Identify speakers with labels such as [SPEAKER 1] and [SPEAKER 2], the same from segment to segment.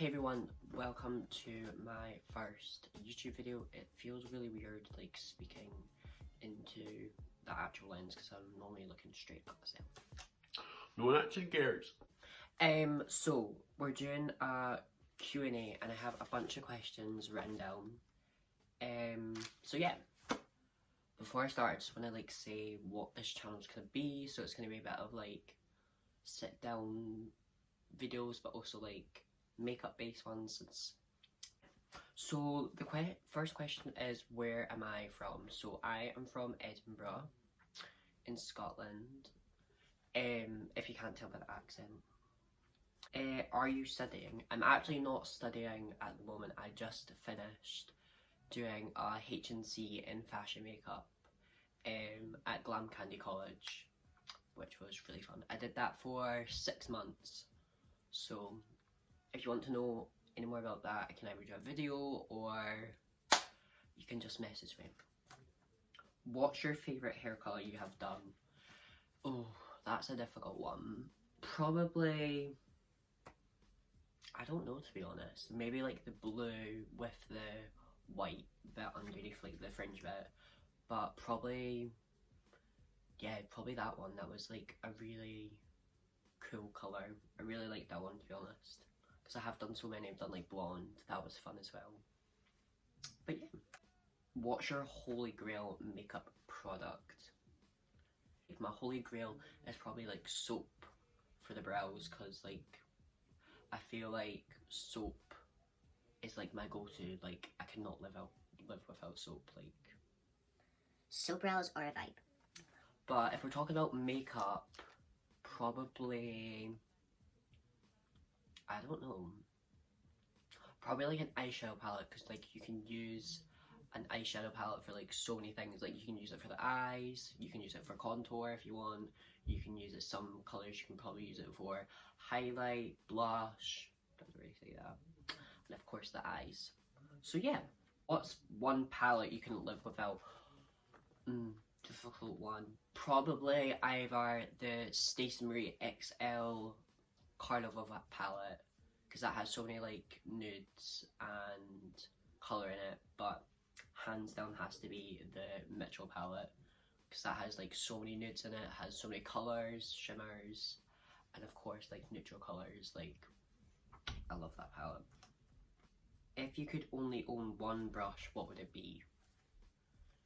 [SPEAKER 1] Hey everyone, welcome to my first YouTube video. It feels really weird like speaking into the actual lens because I'm normally looking straight at myself.
[SPEAKER 2] No one actually cares.
[SPEAKER 1] So we're doing a Q&A and I have a bunch of questions written down. So yeah, before I start I just want to like say what this channel's gonna be. So it's gonna be a bit of like sit down videos but also like makeup based ones. So the first question is, where am I from? So I am from Edinburgh in Scotland, if you can't tell by the accent. Are you studying? I'm actually not studying at the moment. I just finished doing a HNC in fashion makeup at Glam Candy College, which was really fun. I did that for 6 months. So if you want to know any more about that, I can either do a video or you can just message me. What's your favourite hair colour you have done? Oh, that's a difficult one. Probably, I don't know to be honest. Maybe like the blue with the white bit underneath, like the fringe bit. But probably, yeah, probably that one. That was like a really cool colour. I really like that one to be honest. I have done so many. I've done like blonde, that was fun as well. But yeah, what's your holy grail makeup product? My holy grail is probably like soap for the brows, because like I feel like soap is like my go-to. Like I cannot live without soap. Like
[SPEAKER 3] soap brows are a vibe.
[SPEAKER 1] But if we're talking about makeup, probably, I don't know, probably like an eyeshadow palette, because like you can use an eyeshadow palette for like so many things. Like you can use it for the eyes, you can use it for contour if you want, you can use it some colours, you can probably use it for highlight, blush, doesn't really say that, and of course the eyes. So yeah, what's one palette you couldn't live without? Difficult one. Probably either the Stacey Marie XL Carnival palette, because that has so many like nudes and colour in it, but hands down has to be the Mitchell palette, because that has like so many nudes in it, has so many colours, shimmers, and of course like neutral colours. Like I love that palette. If you could only own one brush, what would it be?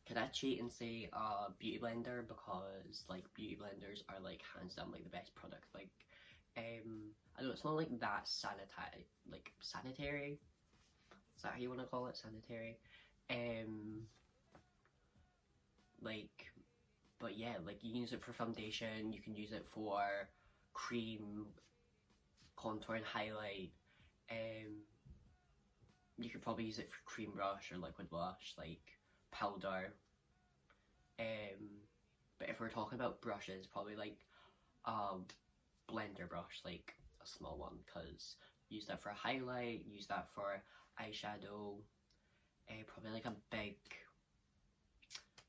[SPEAKER 1] Could I cheat and say a beauty blender, because like beauty blenders are like hands down like the best product. Like I know it's not like that sanitary, is that how you want to call it, sanitary? Like, but yeah, like you can use it for foundation, you can use it for cream, contour and highlight. You could probably use it for cream brush or liquid blush, like powder. But if we're talking about brushes, probably like blender brush, like a small one, because use that for highlight, use that for eyeshadow. Probably like a big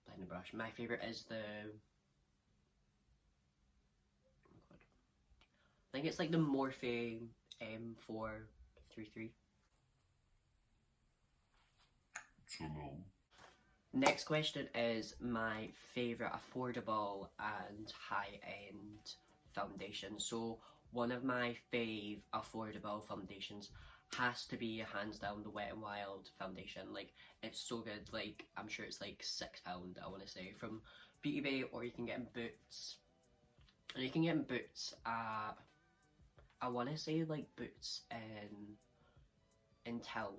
[SPEAKER 1] blender brush. My favourite is the, oh god, I think it's like the Morphe M433.
[SPEAKER 2] So no.
[SPEAKER 1] Next question is my favourite affordable and high-end foundation. So one of my fave affordable foundations has to be hands down the Wet n Wild foundation. Like it's so good. Like I'm sure it's like £6, I want to say, from Beauty Bay, or you can get in Boots. And you can get in Boots at, I want to say like Boots in town.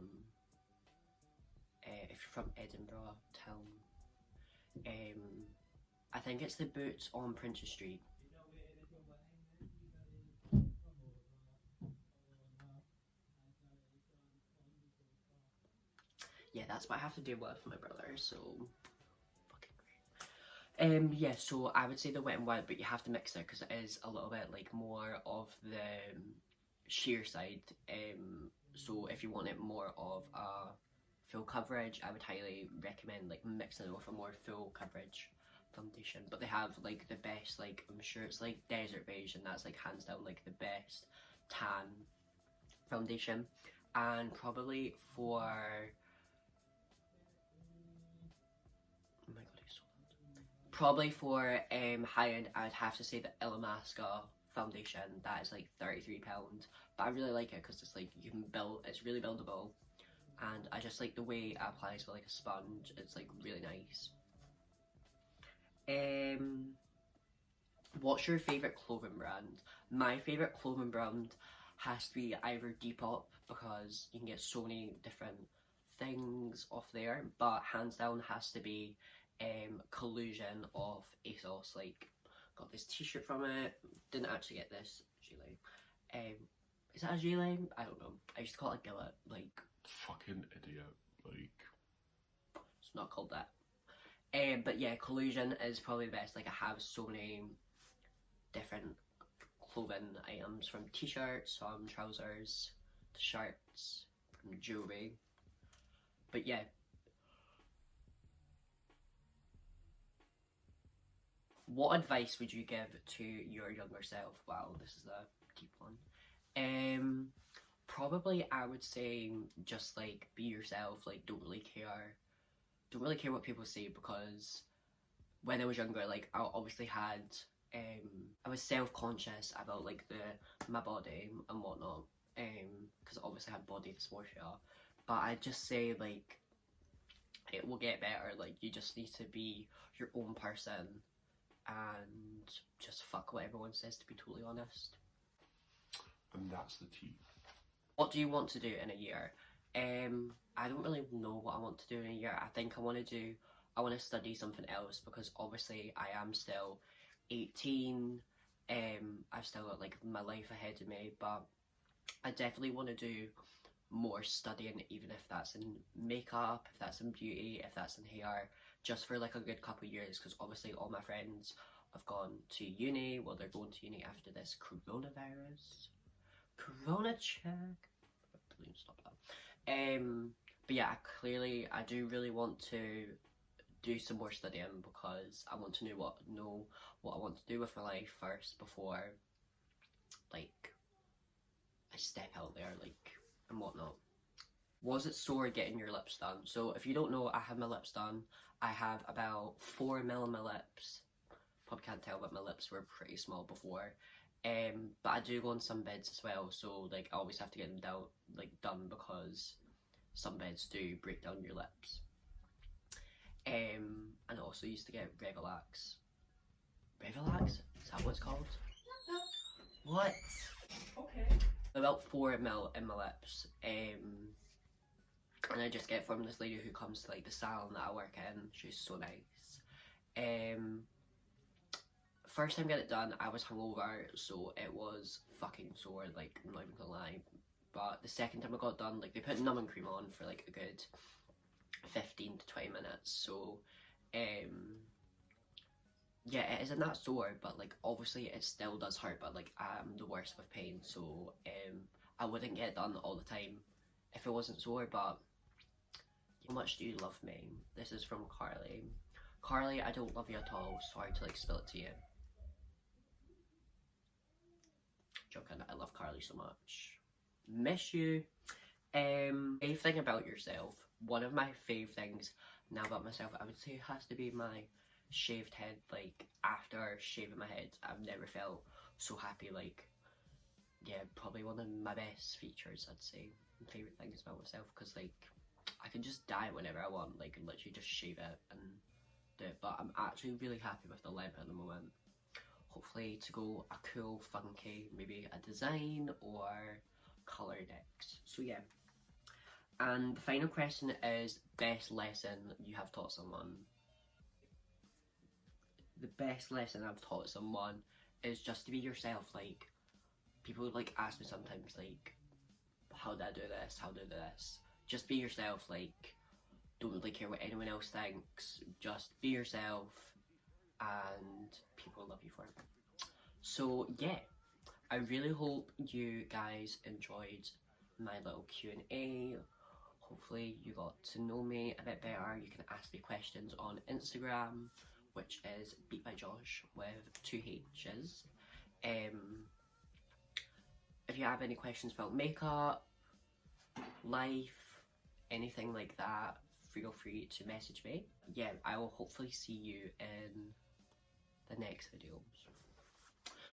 [SPEAKER 1] If you're from Edinburgh town, I think it's the Boots on Princess Street. Yeah, that's what I have to deal with my brother, so fucking great. Yeah, so I would say the Wet n Wild, but you have to mix it because it is a little bit like more of the sheer side. So if you want it more of a full coverage, I would highly recommend like mixing it with a more full coverage foundation. But they have like the best, like I'm sure it's like Desert Beige, and that's like hands down like the best tan foundation. And probably for, oh my god, it's so loud. Probably for high end, I'd have to say the Illamasqua foundation. That is like £33, but I really like it because it's like you can build. It's really buildable, and I just like the way it applies with like a sponge. It's like really nice. What's your favourite clothing brand? My favourite clothing brand has to be either Depop, because you can get so many different things off there, but hands down has to be Collusion of ASOS. Like, got this t-shirt from it, didn't actually get this gilet. Is that a gilet? I don't know. I used to call it a gillet, like,
[SPEAKER 2] Fucking idiot. Like,
[SPEAKER 1] it's not called that. But yeah, Collusion is probably the best. Like, I have so many different clothing items, from t-shirts, from trousers, to shirts, from jewellery. But yeah. What advice would you give to your younger self? Wow, this is a deep one. Probably I would say just like be yourself. Like, don't really care what people say, because when I was younger, like, I obviously had I was self-conscious about like my body and whatnot, because I obviously had body dysmorphia. But I just say, like, it will get better. Like, you just need to be your own person and just fuck what everyone says, to be totally honest.
[SPEAKER 2] and that's the tea.
[SPEAKER 1] What do you want to do in a year? I don't really know what I want to do in a year. I think I want to study something else, because obviously I am still 18. I've still got like my life ahead of me, but I definitely want to do more studying, even if that's in makeup, if that's in beauty, if that's in hair, just for like a good couple of years, because obviously all my friends have gone to uni. Well, they're going to uni after this coronavirus. Corona check. Please stop that. But yeah, I do really want to do some more studying, because I want to know what I want to do with my life first, before like I step out there, like, and whatnot. Was it sore getting your lips done? So if you don't know, I have my lips done. I have about 4 mil in my lips. Probably can't tell, but my lips were pretty small before. But I do go on some beds as well, so like I always have to get them done, because some beds do break down your lips. And I also used to get Revelax. Revelax? Is that what it's called? What?
[SPEAKER 4] Okay.
[SPEAKER 1] About 4 mil in my lips. And I just get from this lady who comes to like the salon that I work in. She's so nice. First time I got it done, I was hungover, so it was fucking sore, like, I'm not even gonna lie. But the second time I got done, like, they put numbing cream on for like a good 15 to 20 minutes, so yeah, it isn't that sore, but like obviously it still does hurt, but like I'm the worst with pain, so I wouldn't get it done all the time if it wasn't sore. But how much do you love me? This is from Carly. Carly, I don't love you at all. Sorry to like spill it to you. Joking, I love Carly so much. Miss you. Fave thing about yourself. One of my fave things now about myself, I would say, has to be my shaved head. Like, after shaving my head, I've never felt so happy. Like, yeah, probably one of my best features, I'd say. Favourite things about myself, because like I can just dye whenever I want, like, and literally just shave it and do it. But I'm actually really happy with the length at the moment. Hopefully to go a cool, funky, maybe a design or colour next. So yeah. And the final question is, best lesson you have taught someone. The best lesson I've taught someone is just to be yourself. Like, people like ask me sometimes, like, how did I do this? How did I do this? Just be yourself. Like, don't really care what anyone else thinks. Just be yourself, and people will love you for it. So yeah, I really hope you guys enjoyed my little Q&A. Hopefully you got to know me a bit better. You can ask me questions on Instagram, which is Beat by Josh with 2 H's. If you have any questions about makeup, life, anything like that, feel free to message me. Yeah, I will hopefully see you in the next videos.